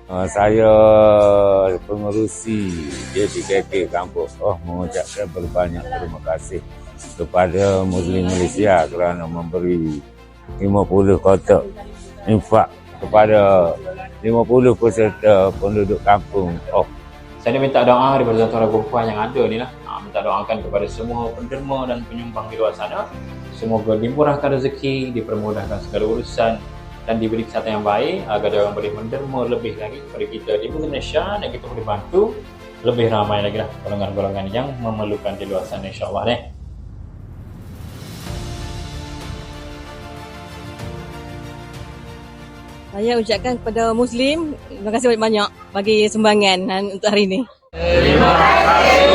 Saya pengerusi JPKK kampung mengucapkan berbanyak terima kasih kepada Muslim Malaysia kerana memberi 50 kotak infak kepada 50 peserta penduduk kampung. Saya minta doa daripada tuan-tuan perempuan yang ada ni lah. Minta doakan kepada semua penderma dan penyumbang di luar sana. Semoga dimurahkan rezeki, dipermudahkan segala urusan dan diberi kesihatan yang baik agar dia orang boleh menderma lebih lagi kepada kita di Indonesia dan kita boleh bantu lebih ramai lagi lah golongan-golongan yang memerlukan di luar sana, insyaAllah deh. Saya ucapkan kepada Muslim, terima kasih banyak-banyak bagi sumbangan untuk hari ini. Terima kasih.